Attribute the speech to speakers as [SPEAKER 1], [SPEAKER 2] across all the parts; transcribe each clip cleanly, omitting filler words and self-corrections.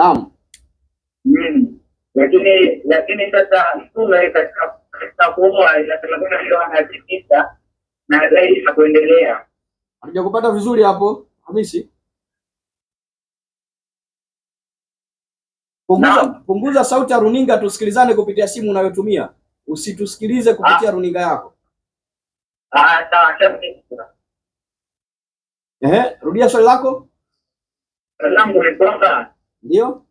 [SPEAKER 1] Naam.
[SPEAKER 2] Lakini sasa mtume katika kuoa inasemekana ndio anatikisa na zaidi na kuendelea.
[SPEAKER 1] Hajakupata vizuri hapo Hamisi. Punguza sauti ya runinga tusikilizane kupitia simu unayotumia. Usitusikilize kupitia runinga yako.
[SPEAKER 2] Sawa.
[SPEAKER 1] Rudia swali lako.
[SPEAKER 2] Swali langu ni kwamba
[SPEAKER 1] ndio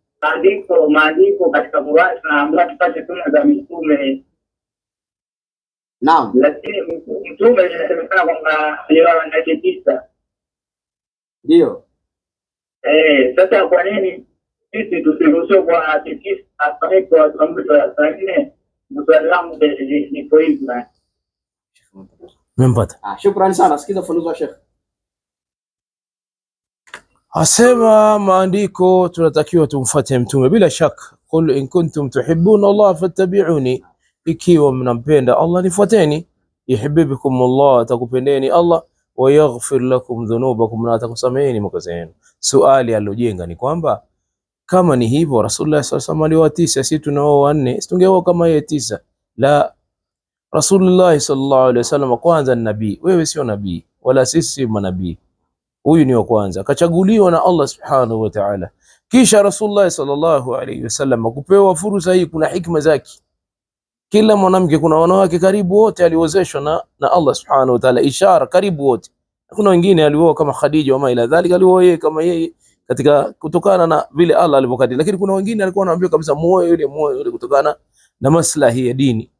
[SPEAKER 2] maandiko katika Qur'an tunaambiwa tupate sunna za mitume.
[SPEAKER 1] Naam.
[SPEAKER 2] Lakini mtume inasemekana kwamba alioa wanawake 9.
[SPEAKER 1] Ndio.
[SPEAKER 2] Sasa kwa nini sisi tusiruhusiwe kwa 9 kwa sababu ya 4? Swali langu ni kwa hivyo.
[SPEAKER 3] Mmempata.
[SPEAKER 1] Shukrani sana. Sikiza ufafanuzi wa Sheikh.
[SPEAKER 3] Asema maandiko tunatakiwa tumfuate mtume bila shaka. Qul in kuntum tuhibbuna Allah fattabi'uni, ikiwa mnampenda Allah nifuateni. Yuhibbukum Allah, atakupendeni Allah. Wa yaghfir lakum dhunubakum, na atakusameheni makosa yenu. Swali alojenga ni kwamba kama ni hivyo Rasulullah sallallahu alaihi wasallam aliwa 9, sisi tunao 4, tungeoa kama yeye 9. La, Rasulullah sallallahu alaihi wasallam kwanza ni nabii. Wewe sio nabii wala sisi si manabii. Huyu ni wa kwanza, kachaguliwa na Allah subhanahu wa ta'ala. Kisha Rasulullah sallallahu alaihi wasallam kupewa fursa hii, kuna hikma zake. Kila mwanamke, kuna wanawake karibu wote aliozeshwa na Allah subhanahu wa ta'ala, ishara karibu wote. Kuna wengine alioa kama Khadija wa ila dhalika, alioa yeye kama yeye katika kutokana na vile Allah alivyokadiria, lakini kuna wengine alikuwa anaambiwa kabisa muoe yule kutokana na maslahi ya dini.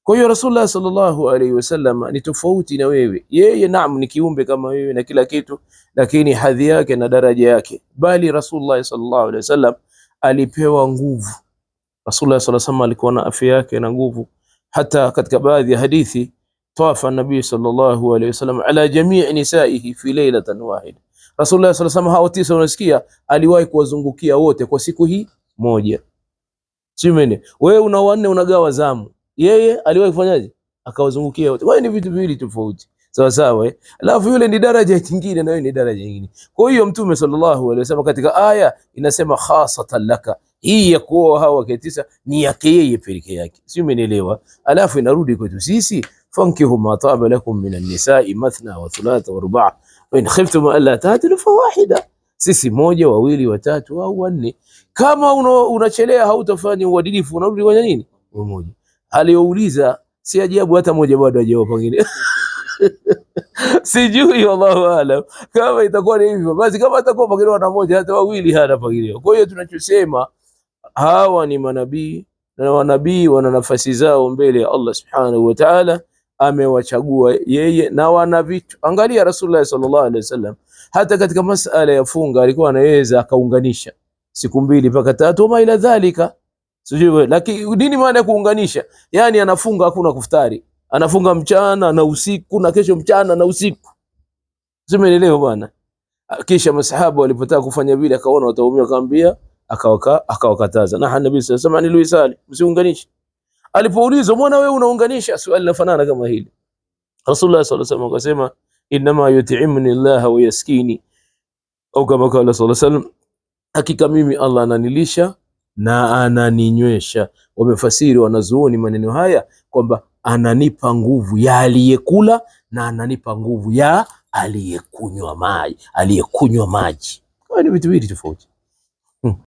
[SPEAKER 3] Kwa hiyo Rasulullah sallallahu alaihi wasallam ni tofauti na wewe. Yeye naam ni kiumbe kama wewe na kila kitu, lakini hadhi yake na daraja yake. Bali Rasulullah sallallahu alaihi wasallam alipewa nguvu. Rasulullah sallallahu alaihi wasallam alikuwa na afya yake na nguvu. Hata katika baadhi ya hadithi, tawafa nabii sallallahu alaihi wasallam ala jamii nisaihi fi lailatan wahida. Rasulullah sallallahu alaihi wasallam hao 9 unasikia, aliwahi kuwazungukia wote kwa siku hii moja. Simene, wewe una 4 unagawa zamu. Yeye aliwahi kufanyaje? Akawazungukia wote. Wao ni vitu viwili tofauti. Sawa sawa. Alafu yule ni daraja nyingine na wewe ni daraja nyingine. Kwa hiyo Mtume sallallahu alaihi wasallam katika aya inasema khasatan laka. Hii ya kuoa hawa 9 ni yake yeye pekee yake. Si umeelewa? Alafu inarudi kwetu sisi, fankihu ma taba lakum minan nisa'i mathna wa thulatha wa ruba'. Wa in khiftum alla ta'dilu fawahida. Sisi 1, 2, 3 au 4. Kama unachelea hautafanya uadilifu, unarudi kwa nini? Mmoja. Aliyouliza si ajabu hata moja bado hajaoa pengine. Sijui, wallahu aalam. Kama itakuwa ni hivyo basi, kama atakuwa pengine wana moja hata 2 hana pengine. Kwa hiyo tunachosema hawa ni manabii, na manabii wana nafasi zao mbele ya Allah subhanahu wa ta'ala. Amewachagua yeye na wana vitu. Angalia Rasulullah sallallahu alaihi wasallam, hata katika masala ya funga alikuwa anaweza akaunganisha siku 2 mpaka 3 ama ila dhalika. Sijui, lakini dini maana ya kuunganisha, yani anafunga hakuna kufutari, anafunga mchana na usiku na kesho mchana na usiku. Simeelewa bwana. Kisha masahaba walipotaka kufanya vile, akaona wataumia, akamwambia, akawakataza. Na Nabii sallallahu alaihi wasallam alisali msiunganishe. Alipoulizwa, mbona wewe unaunganisha? Swali linafanana kama hili. Rasulullah sallallahu alaihi wasallam akasema, inma yut'imuni Allah wa yaskini, au kama qala sallallahu alaihi wasallam, hakika mimi Allah ananilisha na ananinywesha. Wamefasiri wanazuoni maneno haya kwamba ananipa nguvu ya aliyekula na ananipa nguvu ya aliyekunywa maji. Kwa ni vitu viwili tofauti.